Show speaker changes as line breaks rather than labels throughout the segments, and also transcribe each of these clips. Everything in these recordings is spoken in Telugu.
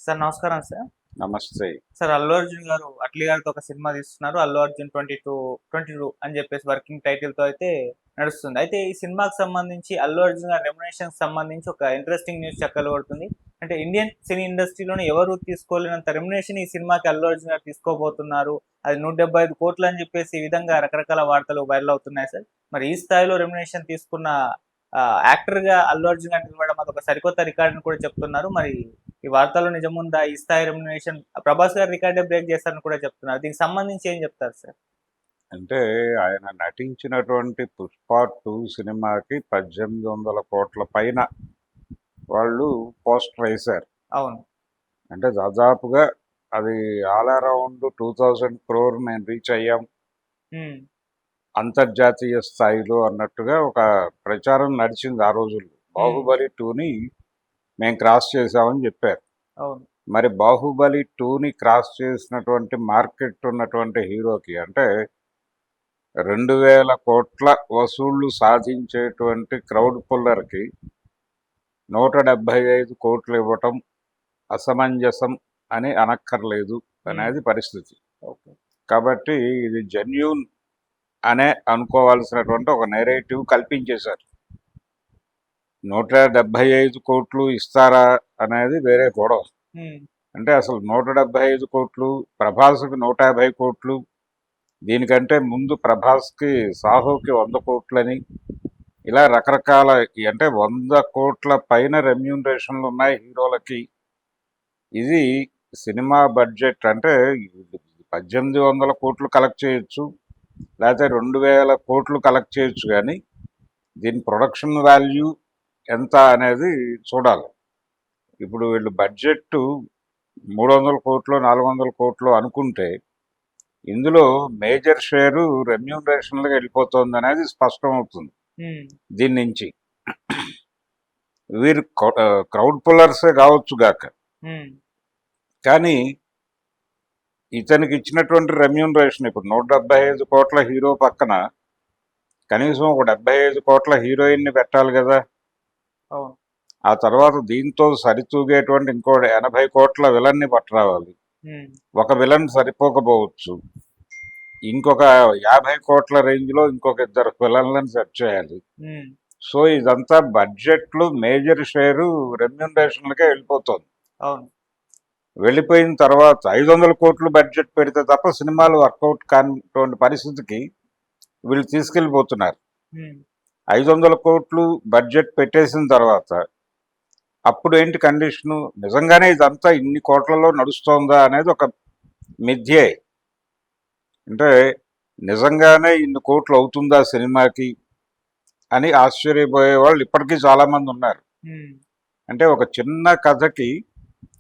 సార్ నమస్కారం సార్.
నమస్తే.
సార్ అల్లు అర్జున్ గారు 'అట్లీ' గారితో ఒక సినిమా తీస్తున్నారు. 'అల్లు అర్జున్ 22' అని చెప్పేసి వర్కింగ్ టైటిల్‌తో అయితే నడుస్తుంది. అయితే ఈ సినిమాకి సంబంధించి అల్లు అర్జున్ గారి రెమ్యునరేషన్‌కి సంబంధించి ఒక ఇంట్రెస్టింగ్ న్యూస్ చక్కర్లు కొడుతుంది. అంటే ఇండియన్ సినీ ఇండస్ట్రీలోనే ఎవరు తీసుకోలేనంత రెమ్యునరేషన్ ఈ సినిమాకి అల్లు అర్జున్ గారు తీసుకోబోతున్నారు. అది 175 కోట్లు అని చెప్పేసి ఈ విధంగా రకరకాల వార్తలు వైరల్ అవుతున్నాయి సార్. మరి ఈ స్థాయిలో రెమ్యునరేషన్ తీసుకున్న యాక్టర్‌గా అల్లు అర్జున్ గారిని నిలవడం అదొక సరికొత్త రికార్డ్ అని కూడా చెప్తున్నారు. మరి ఈ వార్తల్లో నిజముందా? ఈ స్థాయి రెమ్యునరేషన్ 'ప్రభాస్' గారు రికార్డే బ్రేక్ చేస్తారని కూడా చెప్తున్నారు. దీనికి సంబంధించి ఏం చెప్తారు సార్?
అంటే ఆయన నటించినటువంటి 'పుష్ప 2' సినిమాకి 1800 కోట్ల పైన వాళ్ళు పోస్టర్ వేశారు.
అవును.
అంటే దాదాపుగా అది ఆల్ అరౌండ్ 2000 క్రోర్ మేము రీచ్ అయ్యాం
హ్మ్.
అంతర్జాతీయ స్థాయిలో అన్నట్టుగా ఒక ప్రచారం నడిచింది ఆ రోజుల్లో. 'బాహుబలి 2'ని మేము క్రాస్ చేశామని చెప్పారు.
అవును.
మరి 'బాహుబలి 2'ని క్రాస్ చేసినటువంటి మార్కెట్ ఉన్నటువంటి హీరోకి అంటే 2000 కోట్ల వసూళ్లు సాధించేటువంటి క్రౌడ్ పుల్లర్కి 175 కోట్లు ఇవ్వటం అసమంజసం అని అనక్కర్లేదు అనేది పరిస్థితి.
ఓకే.
కాబట్టి ఇది జెన్యూన్ అనే అనుకోవాల్సినటువంటి ఒక నెరేటివ్ కల్పించేశారు. 175 కోట్లు ఇస్తారా అనేది వేరే గొడవ.
హ్మ్.
అంటే అసలు 175 కోట్లు, ప్రభాస్కి 150 కోట్లు, దీనికంటే ముందు ప్రభాస్కి సాహోకి 100 కోట్లని ఇలా రకరకాల అంటే 100 కోట్ల పైన రెమ్యూనరేషన్లు ఉన్నాయి హీరోలకి. ఇది సినిమా బడ్జెట్ అంటే 1800 కోట్లు కలెక్ట్ చేయొచ్చు, లేకపోతే 2000 కోట్లు కలెక్ట్ చేయొచ్చు, కానీ దీని ప్రొడక్షన్ వాల్యూ ఎంత అనేది చూడాలి. ఇప్పుడు వీళ్ళు బడ్జెట్ 300 కోట్లు 400 కోట్లు అనుకుంటే ఇందులో మేజర్ షేరు రెమ్యూనరేషన్లుగా వెళ్ళిపోతుంది అనేది స్పష్టం అవుతుంది దీని నుంచి. వీరు క్రౌడ్ పుల్లర్సే కావచ్చు గాక, కానీ ఇతనికి ఇచ్చినటువంటి రెమ్యూనరేషన్ ఇప్పుడు 175 కోట్ల హీరో పక్కన కనీసం ఒక 75 కోట్ల హీరోయిన్ని పెట్టాలి కదా. ఆ తర్వాత దీంతో సరితూగేటువంటి ఇంకో 80 కోట్ల విలన్ని పట్టరావాలి. ఒక విలన్ సరిపోకపోవచ్చు, ఇంకొక 50 కోట్ల రేంజ్లో ఇంకొక 2 విలన్లను సెట్ చేయాలి. సో ఇదంతా బడ్జెట్లు మేజర్ షేరు రెమ్యూనరేషన్లకే వెళ్ళిపోతుంది. వెళ్ళిపోయిన తర్వాత 500 కోట్లు బడ్జెట్ పెడితే తప్ప సినిమాలు వర్కౌట్ కానిటువంటి పరిస్థితికి వీళ్ళు తీసుకెళ్ళిపోతున్నారు. 500 కోట్లు బడ్జెట్ పెట్టేసిన తర్వాత అప్పుడు ఏంటి కండిషను? నిజంగానే ఇదంతా ఇన్ని కోట్లలో నడుస్తోందా అనేది ఒక మిథ్యే. అంటే నిజంగానే ఇన్ని కోట్లు అవుతుందా సినిమాకి అని ఆశ్చర్యపోయే వాళ్ళు ఇప్పటికీ చాలామంది ఉన్నారు. అంటే ఒక చిన్న కథకి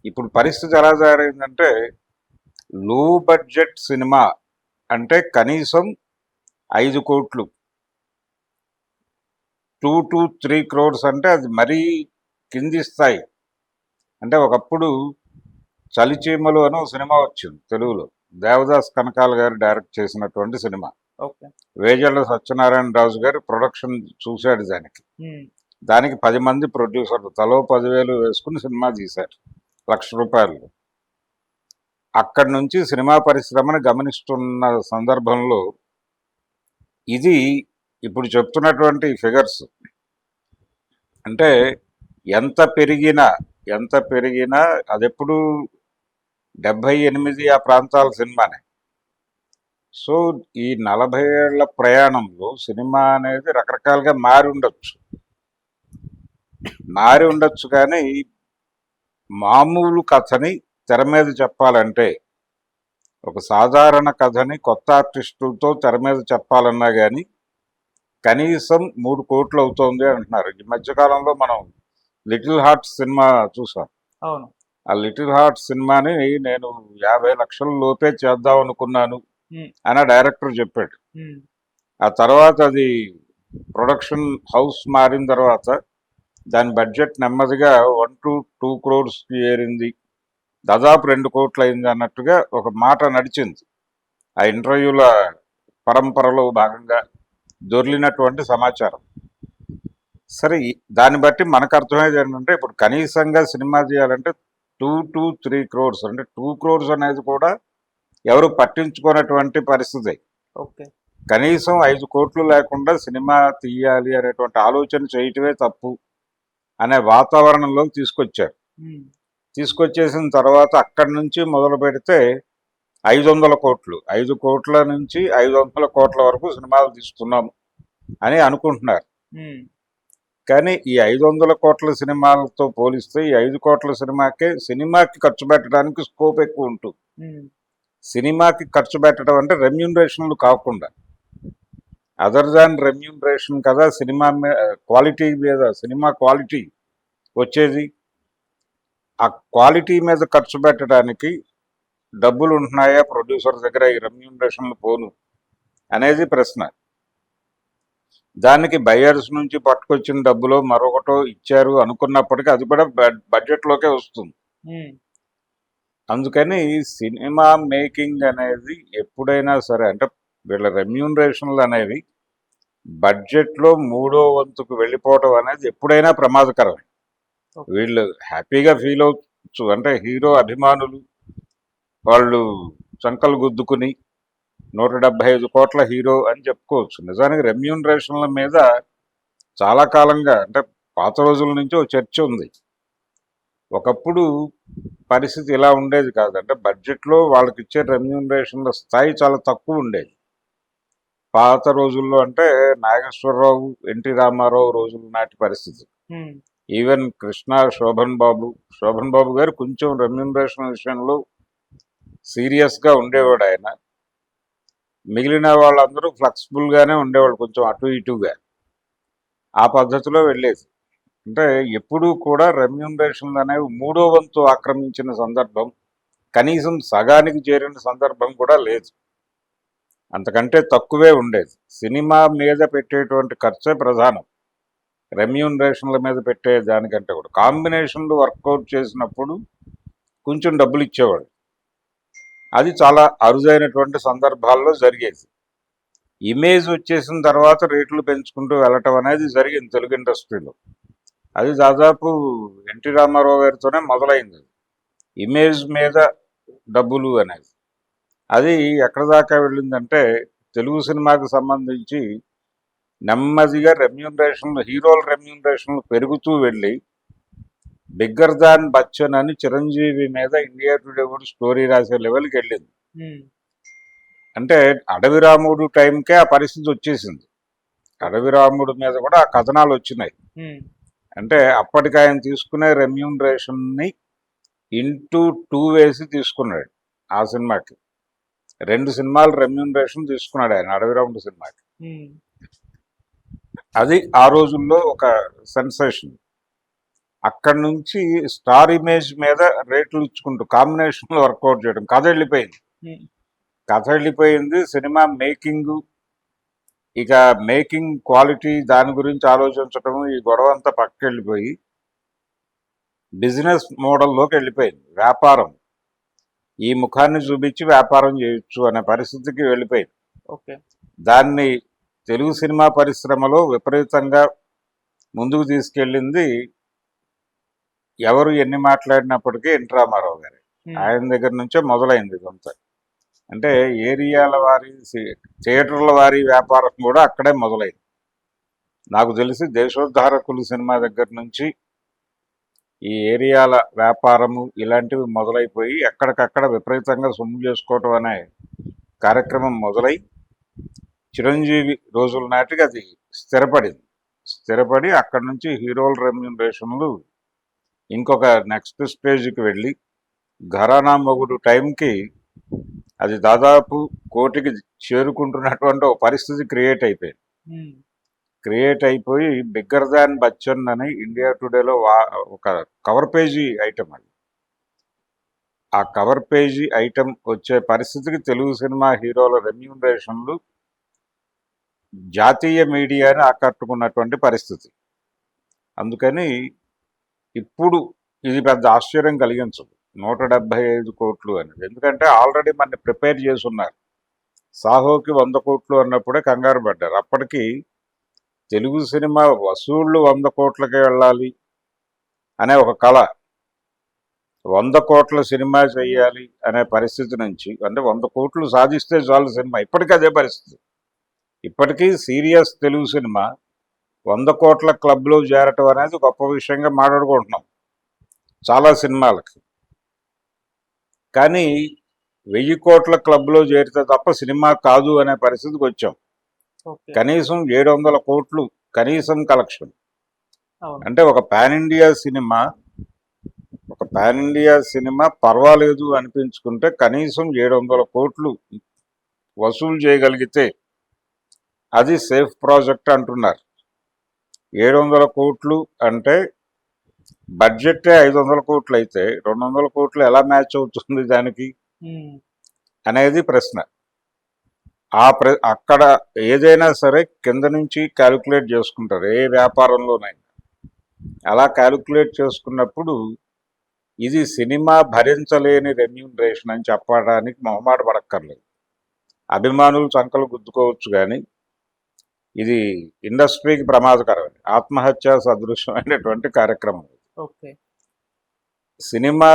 ఇప్పుడు పరిస్థితి ఎలా తయారైందంటే, లో బడ్జెట్ సినిమా అంటే కనీసం 5 కోట్లు, 2 to 3 crores అంటే అది మరీ కింది స్థాయి. అంటే ఒకప్పుడు చలిచీమలు అని ఒక సినిమా వచ్చింది తెలుగులో, దేవదాస్ కనకాల గారు డైరెక్ట్ చేసినటువంటి సినిమా. వేజల్ల సత్యనారాయణ రాజు గారు ప్రొడక్షన్ చూశాడు. దానికి 10 మంది ప్రొడ్యూసర్లు తలో 10,000 వేసుకుని సినిమా తీశారు, ₹1,00,000. అక్కడి నుంచి సినిమా పరిశ్రమను గమనిస్తున్న సందర్భంలో ఇది ఇప్పుడు చెప్తున్నటువంటి ఫిగర్స్ అంటే ఎంత పెరిగినా అది ఎప్పుడు 78 ఆ ప్రాంతాల సినిమానే. సో ఈ 40 ఏళ్ల ప్రయాణంలో సినిమా అనేది రకరకాలుగా మారి ఉండొచ్చు కానీ మామూలు కథని తెర మీద చెప్పాలంటే, ఒక సాధారణ కథని కొత్త ఆర్టిస్టులతో తెర మీద చెప్పాలన్నా కానీ కనీసం 3 కోట్లు అవుతుంది అంటున్నారు. ఈ మధ్యకాలంలో మనం లిటిల్ హార్ట్స్ సినిమా చూసాం. ఆ లిటిల్ హార్ట్స్ సినిమాని నేను 50 లక్షల లోపే చేద్దాం అనుకున్నాను అని డైరెక్టర్ చెప్పాడు. ఆ తర్వాత అది ప్రొడక్షన్ హౌస్ మారిన తర్వాత దాని బడ్జెట్ నెమ్మదిగా 1 to 2 crores ఏరింది, దాదాపు 2 కోట్లు అయింది అన్నట్టుగా ఒక మాట నడిచింది. ఆ ఇంటర్వ్యూల పరంపరలో భాగంగా దొర్లినటువంటి సమాచారం. సరే, దాన్ని బట్టి మనకు అర్థమయ్యేది ఏంటంటే, ఇప్పుడు కనీసంగా సినిమా చేయాలంటే 2 to 3 crores, అంటే 2 crores అనేది కూడా ఎవరు పట్టించుకున్నటువంటి పరిస్థితి.
ఓకే.
కనీసం 5 కోట్లు లేకుండా సినిమా తీయాలి అనేటువంటి ఆలోచన చేయటమే తప్పు అనే వాతావరణంలోకి తీసుకొచ్చారు. తీసుకొచ్చేసిన తర్వాత అక్కడి నుంచి మొదలు పెడితే 500 కోట్లు, 5 కోట్ల నుంచి 500 కోట్ల వరకు సినిమాలు తీస్తున్నాం అని అనుకుంటున్నారు. కానీ ఈ 500 కోట్ల సినిమాలతో పోలిస్తే ఈ 5 కోట్ల సినిమాకి ఖర్చు పెట్టడానికి స్కోప్ ఎక్కువ ఉంటుంది. సినిమాకి ఖర్చు పెట్టడం అంటే రెమ్యూనరేషన్లు కాకుండా, అదర్ దాన్ రెమ్యూనరేషన్ కదా సినిమా క్వాలిటీ మీద, సినిమా క్వాలిటీ వచ్చేది. ఆ క్వాలిటీ మీద ఖర్చు పెట్టడానికి డబ్బులు ఉంటున్నాయా ప్రొడ్యూసర్ దగ్గర ఈ రెమ్యూనరేషన్లు పోను అనేది ప్రశ్న. దానికి బయర్స్ నుంచి పట్టుకొచ్చిన డబ్బులో మరొకటో ఇచ్చారు అనుకున్నప్పటికీ అది కూడా బడ్జెట్లోకే వస్తుంది. అందుకని సినిమా మేకింగ్ అనేది ఎప్పుడైనా సరే, అంటే వీళ్ళ రెమ్యూనరేషన్లు అనేవి బడ్జెట్లో 3వ వంతుకు వెళ్ళిపోవడం అనేది ఎప్పుడైనా ప్రమాదకరమే. వీళ్ళు హ్యాపీగా ఫీల్ అవచ్చు, అంటే హీరో అభిమానులు వాళ్ళు చంకలు గుద్దుకుని 175 కోట్ల హీరో అని చెప్పుకోవచ్చు. నిజానికి రెమ్యూనరేషన్ల మీద చాలా కాలంగా, అంటే పాత రోజుల నుంచి ఒక చర్చ ఉంది. ఒకప్పుడు పరిస్థితి ఇలా ఉండేది కాదు, అంటే బడ్జెట్లో వాళ్ళకి ఇచ్చే రెమ్యూనరేషన్ల స్థాయి చాలా తక్కువ ఉండేది. పాత రోజుల్లో అంటే నాగేశ్వరరావు, ఎన్టీ రామారావు రోజుల నాటి పరిస్థితి. ఈవెన్ కృష్ణ, శోభన్ బాబు గారు కొంచెం రెమ్యూనరేషన్ విషయంలో సీరియస్గా ఉండేవాడు ఆయన. మిగిలిన వాళ్ళందరూ ఫ్లెక్సిబుల్గానే ఉండేవాళ్ళు, కొంచెం అటు ఇటుగా. ఆ పద్ధతిలో వెళ్ళేది. అంటే ఎప్పుడూ కూడా రెమ్యూనరేషన్లు అనేవి 3వ వంతు ఆక్రమించిన సందర్భం, కనీసం సగానికి చేరిన సందర్భం కూడా లేదు. అంతకంటే తక్కువే ఉండేది. సినిమా మీద పెట్టేటువంటి ఖర్చే ప్రధానం, రెమ్యూనరేషన్ల మీద పెట్టే దానికంటే కూడా. కాంబినేషన్లు వర్కౌట్ చేసినప్పుడు కొంచెం డబ్బులు ఇచ్చేవాడు, అది చాలా అరుదైనటువంటి సందర్భాల్లో జరిగేది. ఇమేజ్ వచ్చేసిన తర్వాత రేట్లు పెంచుకుంటూ వెళ్ళటం అనేది జరిగింది తెలుగు ఇండస్ట్రీలో. అది దాదాపు ఎన్టీ రామారావు గారితోనే మొదలైంది, ఇమేజ్ మీద డబ్బులు అనేది. అది ఎక్కడి దాకా వెళ్ళిందంటే తెలుగు సినిమాకి సంబంధించి నెమ్మదిగా హీరోల రెమ్యూనరేషన్లు పెరుగుతూ వెళ్ళి బిగ్గర్ దాన్ బచ్చన్ అని చిరంజీవి మీద ఇండియా టుడే కూడా స్టోరీ రాసే లెవెల్కి వెళ్ళింది. అంటే అడవి రాముడు టైంకే ఆ పరిస్థితి వచ్చేసింది. అడవి రాముడు మీద కూడా ఆ కథనాలు వచ్చినాయి. అంటే అప్పటికి ఆయన తీసుకునే రెమ్యూనరేషన్ని ఇంటూ 2 వేసి తీసుకున్నాడు ఆ సినిమాకి. 2 సినిమాలు రెమ్యూనరేషన్ తీసుకున్నాడు ఆయన అడవి రాముడు సినిమాకి. అది ఆ రోజుల్లో ఒక సెన్సేషన్. అక్కడి నుంచి స్టార్ ఇమేజ్ మీద రేట్లు ఇచ్చుకుంటూ కాంబినేషన్లో వర్కౌట్ చేయడం, కథ వెళ్ళిపోయింది. సినిమా మేకింగ్ క్వాలిటీ, దాని గురించి ఆలోచించడం, ఈ గొడవ అంతా పక్కకి వెళ్ళిపోయి బిజినెస్ మోడల్లోకి వెళ్ళిపోయింది. వ్యాపారం, ఈ ముఖాన్ని చూపించి వ్యాపారం చేయొచ్చు అనే పరిస్థితికి వెళ్ళిపోయింది. దాన్ని తెలుగు సినిమా పరిశ్రమలో విపరీతంగా ముందుకు తీసుకెళ్ళింది ఎవరు ఎన్ని మాట్లాడినప్పటికీ ఎన్టీ రామారావు గారు. ఆయన దగ్గర నుంచే మొదలైంది ఇదంతా. అంటే ఏరియాల వారి, థియేటర్ల వారి వ్యాపారం కూడా అక్కడే మొదలైంది. నాకు తెలిసి దేశోద్ధారకులు సినిమా దగ్గర నుంచి ఈ ఏరియాల వ్యాపారము ఇలాంటివి మొదలైపోయి ఎక్కడికక్కడ విపరీతంగా సొమ్ము చేసుకోవటం అనే కార్యక్రమం మొదలై చిరంజీవి రోజుల నాటికి అది స్థిరపడి అక్కడి నుంచి హీరోల రెమ్యూనరేషన్లు ఇంకొక నెక్స్ట్ స్టేజ్కి వెళ్ళి ఘరానా మొగుడు టైంకి అది దాదాపు 1 కోటికి చేరుకుంటున్నటువంటి ఒక పరిస్థితి క్రియేట్ అయిపోయి బిగ్గర్ దాన్ బచ్చన్ అని ఇండియా టుడేలో ఒక కవర్ పేజీ ఐటమ్. అది ఆ కవర్ పేజీ ఐటమ్ వచ్చే పరిస్థితికి తెలుగు సినిమా హీరోల రెమ్యూనరేషన్లు జాతీయ మీడియాని ఆకట్టుకున్నటువంటి పరిస్థితి. అందుకని ఇప్పుడు ఇది పెద్ద ఆశ్చర్యం కలిగించదు 175 కోట్లు అనేది. ఎందుకంటే ఆల్రెడీ మన ప్రిపేర్ చేసి ఉన్నారు. సాహోకి 100 కోట్లు అన్నప్పుడే కంగారు పడ్డారు. అప్పటికి తెలుగు సినిమా వసూళ్లు 100 కోట్లకే వెళ్ళాలి అనే ఒక కళ 100 కోట్ల సినిమా చేయాలి అనే పరిస్థితి నుంచి, అంటే 100 కోట్లు సాధిస్తే చాలు సినిమా. ఇప్పటికీ అదే పరిస్థితి. ఇప్పటికీ సీరియస్ తెలుగు సినిమా 100 కోట్ల క్లబ్లో చేరటం అనేది గొప్ప విషయంగా మాట్లాడుకుంటున్నాం చాలా సినిమాలకి. కానీ 1000 కోట్ల క్లబ్లో చేరితే తప్ప సినిమా కాదు అనే పరిస్థితికి వచ్చాం.
ఓకే.
కనీసం 700 కోట్లు కనీసం కలెక్షన్.
అవును.
అంటే ఒక పాన్ ఇండియా సినిమా పర్వాలేదు అనిపించుకుంటే కనీసం 700 కోట్లు వసూలు చేయగలిగితే అది సేఫ్ ప్రాజెక్ట్ అంటున్నారు. 700 కోట్లు అంటే బడ్జెటే 500 కోట్లు అయితే 200 కోట్లు ఎలా మ్యాచ్ అవుతుంది దానికి అనేది ప్రశ్న. అక్కడ ఏదైనా సరే కింద నుంచి క్యాలిక్యులేట్ చేసుకుంటారు, ఏ వ్యాపారంలోనైనా. అలా క్యాలిక్యులేట్ చేసుకున్నప్పుడు ఇది సినిమా భరించలేని రెమ్యూనరేషన్ అని చెప్పడానికి మొహమాట పడక్కర్లేదు. అభిమానులు చంకలు గుద్దుకోవచ్చు, కానీ ఇది ఇండస్ట్రీకి ప్రమాదకరమైన ఆత్మహత్య సదృశ్యమైనటువంటి కార్యక్రమం.
ఓకే.
సినిమా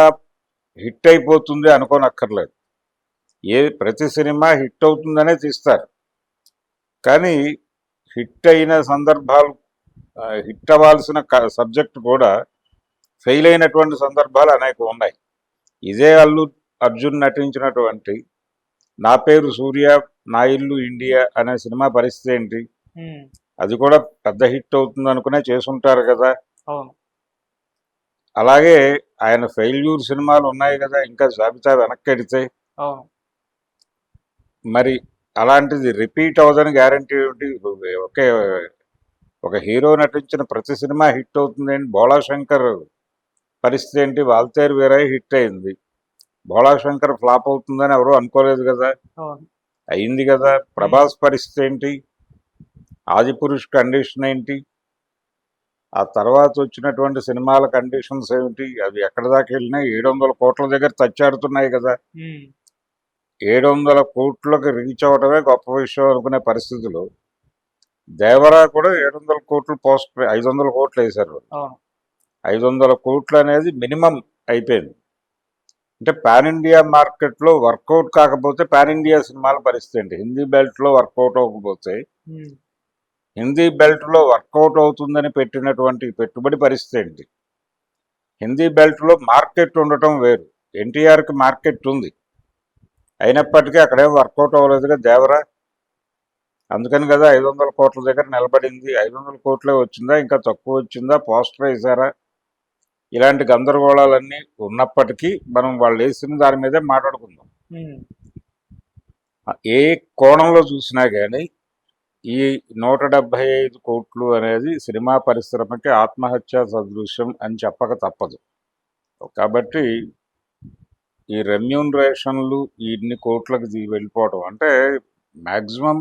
హిట్ అయిపోతుంది అనుకోనక్కర్లేదు. ప్రతి సినిమా హిట్ అవుతుందనే తీస్తారు, కానీ హిట్ అయిన సందర్భాలు, హిట్ అవ్వాల్సిన సబ్జెక్ట్ కూడా ఫెయిల్ అయినటువంటి సందర్భాలు అనేక ఉన్నాయి. ఇదే అల్లు అర్జున్ నటించినటువంటి నా పేరు సూర్య నా ఇల్లు ఇండియా అనే సినిమా పరిస్థితి ఏంటి? అది కూడా పెద్ద హిట్ అవుతుంది అనుకునే చేసుంటారు కదా.
అవును.
అలాగే ఆయన ఫెయిల్యూర్ సినిమాలు ఉన్నాయి కదా, ఇంకా జాబితా వెనక్కెడితే.
అవును.
మరి అలాంటిది రిపీట్ అవ్వదని గ్యారంటీ ఏమిటి? ఒక హీరో నటించిన ప్రతి సినిమా హిట్ అవుతుందండి. బోళాశంకర్ పరిస్థితి ఏంటి? వాల్తేరు వీరయ్య హిట్ అయింది, బోళాశంకర్ ఫ్లాప్ అవుతుందని ఎవరు అనుకోలేదు కదా,
అవును.
అయింది కదా. ప్రభాస్ పరిస్థితి ఏంటి? ఆదిపురుష్ కండిషన్ ఏంటి? ఆ తర్వాత వచ్చినటువంటి సినిమాల కండిషన్స్ ఏమిటి? అవి ఎక్కడి దాకా వెళ్ళినాయి? 700 కోట్ల దగ్గర తచ్చాడుతున్నాయి కదా. 700 కోట్లకు రీచ్ అవ్వడమే గొప్ప విషయం అనుకునే పరిస్థితులు. దేవరా కూడా 700 కోట్లు 500 కోట్లు వేశారు. 500 కోట్లు అనేది మినిమం అయిపోయింది. అంటే పాన్ ఇండియా మార్కెట్లో వర్కౌట్ కాకపోతే పాన్ ఇండియా సినిమాల పరిస్థితి ఏంటి? హిందీ బెల్ట్లో వర్కౌట్ అవ్వకపోతే హిందీ బెల్ట్లో వర్కౌట్ అవుతుందని పెట్టినటువంటి పెట్టుబడి పరిస్థితి ఏంటి? హిందీ బెల్ట్లో మార్కెట్ ఉండటం వేరు. ఎన్టీఆర్కి మార్కెట్ ఉంది, అయినప్పటికీ అక్కడేం వర్కౌట్ అవ్వలేదుగా దేవరా. అందుకని కదా 500 కోట్ల దగ్గర నిలబడింది. 500 కోట్లే వచ్చిందా, ఇంకా తక్కువ వచ్చిందా, పోస్టర్ వేసారా? ఇలాంటి గందరగోళాలన్నీ ఉన్నప్పటికీ మనం వాళ్ళు వేసిన దాని మీదే మాట్లాడుకుందాం. ఏ కోణంలో చూసినా కానీ ఈ 175 కోట్లు అనేది సినిమా పరిశ్రమకి ఆత్మహత్య సదృశ్యం అని చెప్పక తప్పదు. కాబట్టి ఈ రెమ్యూనరేషన్లు ఇన్ని కోట్లకు వెళ్ళిపోవటం అంటే మ్యాక్సిమం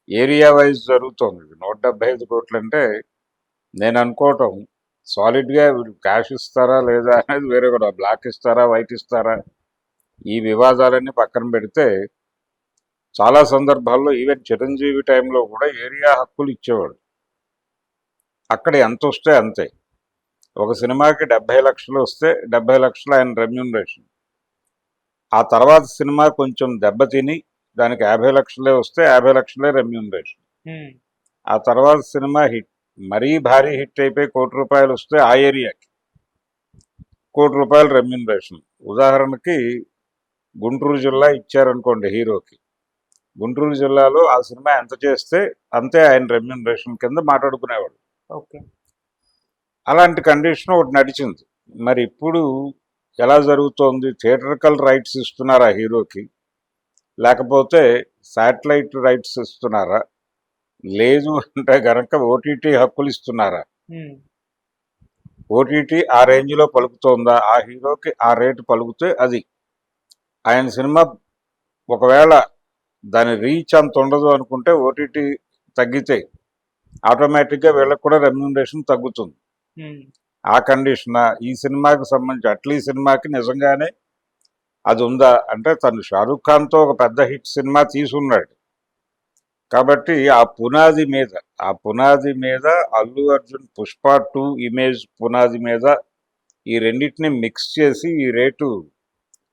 ఏరియా వైజ్ జరుగుతుంది. 175 కోట్లు అంటే నేను అనుకోవటం సాలిడ్గా క్యాష్ ఇస్తారా లేదా అనేది వేరే కూడా, బ్లాక్ ఇస్తారా వైట్ ఇస్తారా ఈ వివాదాలన్నీ పక్కన పెడితే చాలా సందర్భాల్లో ఈవెన్ చిరంజీవి టైంలో కూడా ఏరియా హక్కులు ఇచ్చేవాడు. అక్కడ ఎంత వస్తే అంతే. ఒక సినిమాకి 70 లక్షలు వస్తే 70 లక్షలు ఆయన రెమ్యూనరేషన్. ఆ తర్వాత సినిమా కొంచెం దెబ్బతిని దానికి 50 లక్షలే వస్తే 50 లక్షలే రెమ్యూనరేషన్. ఆ తర్వాత సినిమా మరీ భారీ హిట్ అయిపోయి ₹1 కోటి వస్తే ఆ ఏరియాకి ₹1 కోటి రెమ్యూనరేషన్. ఉదాహరణకి గుంటూరు జిల్లా ఇచ్చారనుకోండి హీరోకి, గుంటూరు జిల్లాలో ఆ సినిమా ఎంత చేస్తే అంతే ఆయన రెమ్యూనరేషన్ కింద మాట్లాడుకునేవాడు. అలాంటి కండిషన్ ఒకటి నడిచింది. మరి ఇప్పుడు ఎలా జరుగుతోంది? థియేటర్కల్ రైట్స్ ఇస్తున్నారా హీరోకి, లేకపోతే శాటిలైట్ రైట్స్ ఇస్తున్నారా, లేదు అంటే గనక ఓటీటీ హక్కులు ఇస్తున్నారా? ఓటీటీ ఆ రేంజ్లో పలుకుతోందా? ఆ హీరోకి ఆ రేటు పలుకుతే అది ఆయన సినిమా. ఒకవేళ దాని రీచ్ అంత ఉండదు అనుకుంటే ఓటీటీ తగ్గితే ఆటోమేటిక్గా వీళ్ళకి కూడా రెమ్యూనరేషన్ తగ్గుతుంది. ఆ కండిషన్ ఈ సినిమాకి సంబంధించి అట్లీ సినిమాకి నిజంగానే అది ఉందా అంటే తను షారూఖ్ ఖాన్తో ఒక పెద్ద హిట్ సినిమా తీసున్నాడు కాబట్టి ఆ పునాది మీద అల్లు అర్జున్ పుష్ప 2 ఇమేజ్ పునాది మీద ఈ రెండింటిని మిక్స్ చేసి ఈ రేటు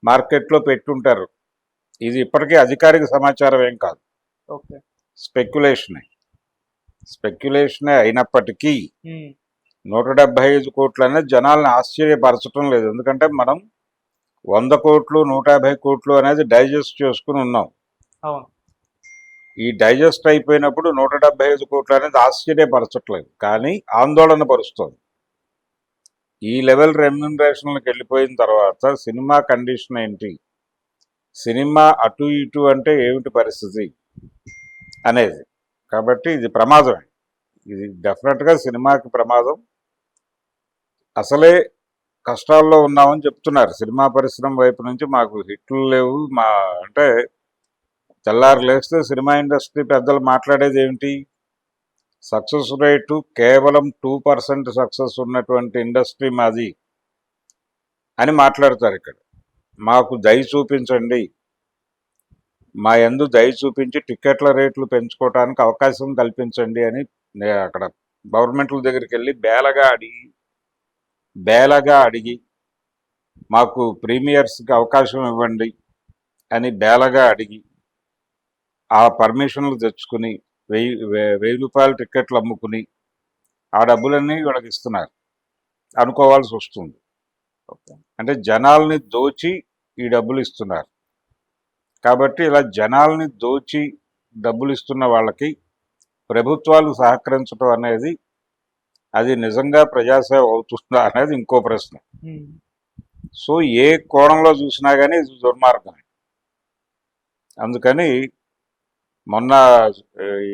మార్కెట్లో పెట్టుంటారు. ఇది ఇప్పటికీ అధికారిక సమాచారం ఏం కాదు,
ఓకే.
స్పెక్యులేషనే అయినప్పటికీ 175 కోట్లు అనేది జనాల్ని ఆశ్చర్యపరచడం లేదు. ఎందుకంటే మనం 100 కోట్లు 150 కోట్లు అనేది డైజెస్ట్ చేసుకుని ఉన్నాం.
అవును.
ఈ డైజెస్ట్ అయిపోయినప్పుడు 175 కోట్లు అనేది ఆశ్చర్యపరచట్లేదు, కానీ ఆందోళన పరుస్తుంది. ఈ లెవెల్ రెమ్యూనరేషన్లకు వెళ్ళిపోయిన తర్వాత సినిమా కండిషన్ ఏంటి, సినిమా అటు ఇటు అంటే ఏమిటి పరిస్థితి అనేది. కాబట్టి ఇది ప్రమాదమే, ఇది డెఫినెట్గా సినిమాకి ప్రమాదం. అసలే కష్టాల్లో ఉన్నామని చెప్తున్నారు సినిమా పరిశ్రమ వైపు నుంచి. మాకు హిట్లు లేవు, మా అంటే తెల్లారు లేస్తే సినిమా ఇండస్ట్రీ పెద్దలు మాట్లాడేది ఏమిటి, సక్సెస్ రేటు కేవలం 2% సక్సెస్ ఉన్నటువంటి ఇండస్ట్రీ మాది అని మాట్లాడతారు. ఇక్కడ మాకు దయ చూపించండి, మా యందు దయ చూపించి టికెట్ల రేట్లు పెంచుకోవడానికి అవకాశం కల్పించండి అని అక్కడ గవర్నమెంట్ల దగ్గరికి వెళ్ళి బేలగా అడిగి మాకు ప్రీమియర్స్కి అవకాశం ఇవ్వండి అని బేలగా అడిగి ఆ పర్మిషన్లు తెచ్చుకుని 1000 రూపాయల టికెట్లు అమ్ముకుని ఆ డబ్బులన్నీ వీళ్ళకి ఇస్తున్నారు అనుకోవాల్సి వస్తుంది.
ఓకే.
అంటే జనాల్ని దోచి ఈ డబ్బులు ఇస్తున్నారు. కాబట్టి ఇలా జనాల్ని దోచి డబ్బులు ఇస్తున్న వాళ్ళకి ప్రభుత్వాలు సహకరించడం అనేది అది నిజంగా ప్రజాసేవ అవుతుందా అనేది ఇంకో ప్రశ్న. సో ఏ కోణంలో చూసినా కానీ ఇది దుర్మార్గమే. అందుకని మొన్న ఈ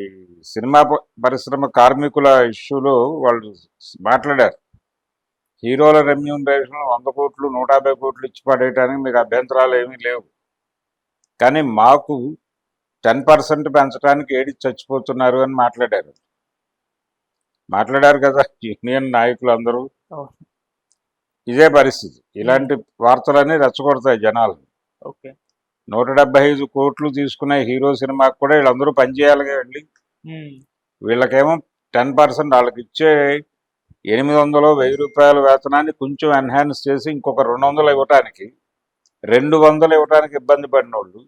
సినిమా పరిశ్రమ కార్మికుల ఇష్యూలో వాళ్ళు మాట్లాడారు, హీరోల రెమ్యూనరేషన్ 100 కోట్లు 150 కోట్లు ఇచ్చి పడేయటానికి మీకు అభ్యంతరాలు ఏమీ లేవు, కానీ మాకు 10% పెంచడానికి ఏడి చచ్చిపోతున్నారు అని మాట్లాడారు కదా యూనియన్ నాయకులు అందరూ. ఇదే పరిస్థితి. ఇలాంటి వార్తలన్నీ రెచ్చగొడతాయి జనాలను.
ఓకే.
175 కోట్లు తీసుకునే హీరో సినిమాకి కూడా వీళ్ళందరూ పనిచేయాలి కదండి. వీళ్ళకేమో 10%, వాళ్ళకి ఇచ్చే 800 1000 రూపాయల వేతనాన్ని కొంచెం ఎన్హాన్స్ చేసి ఇంకొక 200 ఇవ్వటానికి 200 ఇవ్వటానికి ఇబ్బంది పడిన వాళ్ళు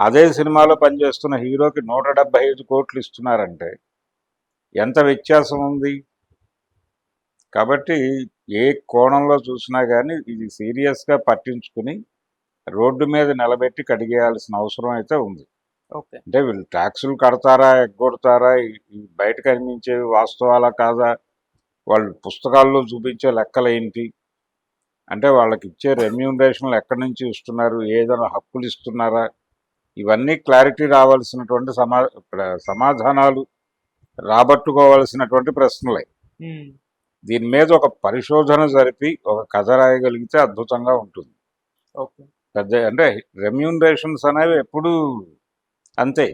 అదే సినిమాలో పనిచేస్తున్న హీరోకి 175 కోట్లు ఇస్తున్నారంటే ఎంత వ్యత్యాసం ఉంది. కాబట్టి ఏ కోణంలో చూసినా కానీ ఇది సీరియస్గా పట్టించుకుని రోడ్డు మీద నిలబెట్టి కడిగేయాల్సిన అవసరం అయితే ఉంది.
ఓకే.
అంటే వీళ్ళు ట్యాక్సులు కడతారా ఎగ్గొడతారా, ఈ బయట కనిపించేవి వాస్తవాలా కాదా, వాళ్ళు పుస్తకాల్లో చూపించే లెక్కలు ఏంటి, అంటే వాళ్ళకి ఇచ్చే రెమ్యూనరేషన్లు ఎక్కడి నుంచి ఇస్తున్నారు, ఏదైనా హక్కులు ఇస్తున్నారా, ఇవన్నీ క్లారిటీ రావాల్సినటువంటి సమాధానాలు రాబట్టుకోవాల్సినటువంటి ప్రశ్నలే. దీని మీద ఒక పరిశోధన జరిపి ఒక కథ రాయగలిగితే అద్భుతంగా ఉంటుంది.
ఓకే.
పెద్ద అంటే రెమ్యూనరేషన్స్ అనేవి ఎప్పుడు అంతే.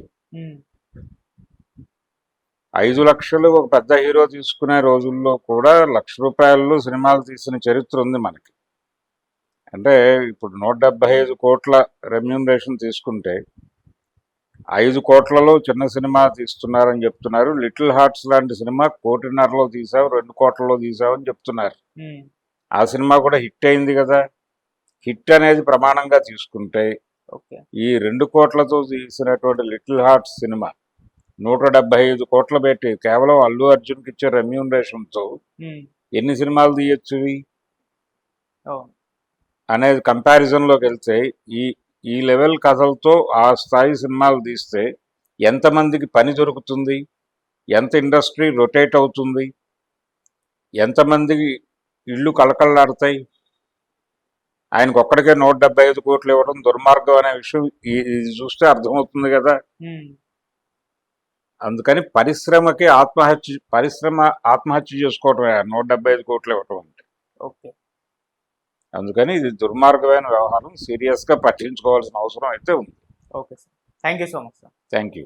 5 లక్షలు ఒక పెద్ద హీరో తీసుకునే రోజుల్లో కూడా 1,00,000 రూపాయలు సినిమాలు తీసిన చరిత్ర ఉంది మనకి. అంటే ఇప్పుడు 175 కోట్ల రెమ్యూనరేషన్ తీసుకుంటే 5 కోట్లలో చిన్న సినిమా తీస్తున్నారని చెప్తున్నారు. లిటిల్ హార్ట్స్ లాంటి సినిమా 1,50,00,000లో తీసావు, 2 కోట్లలో తీసావని చెప్తున్నారు. ఆ సినిమా కూడా హిట్ అయింది కదా. హిట్ అనేది ప్రమాణంగా తీసుకుంటే ఈ 2 కోట్లతో తీసినటువంటి లిటిల్ హార్ట్స్ సినిమా 175 కోట్లు పెట్టి కేవలం అల్లు అర్జున్కి ఇచ్చే రెమ్యూనరేషన్తో ఎన్ని సినిమాలు తీయచ్చు అనేది కంపారిజన్లోకి వెళ్తే ఈ లెవెల్ కథలతో ఆ స్థాయి సినిమాలు తీస్తే ఎంతమందికి పని దొరుకుతుంది, ఎంత ఇండస్ట్రీ రొటేట్ అవుతుంది, ఎంతమందికి ఇళ్ళు కళకళలాడతాయి. ఆయనకు ఒక్కడికే 175 కోట్లు ఇవ్వడం దుర్మార్గం అనే విషయం ఇది చూస్తే అర్థమవుతుంది కదా. అందుకని పరిశ్రమ ఆత్మహత్య చేసుకోవటమే 175 కోట్లు ఇవ్వటం అంటే.
ఓకే.
అందుకని ఇది దుర్మార్గమైన వ్యవహారం, సీరియస్గా పట్టించుకోవాల్సిన అవసరం అయితే ఉంది.
Okay sir, thank you so much sir.
Thank you.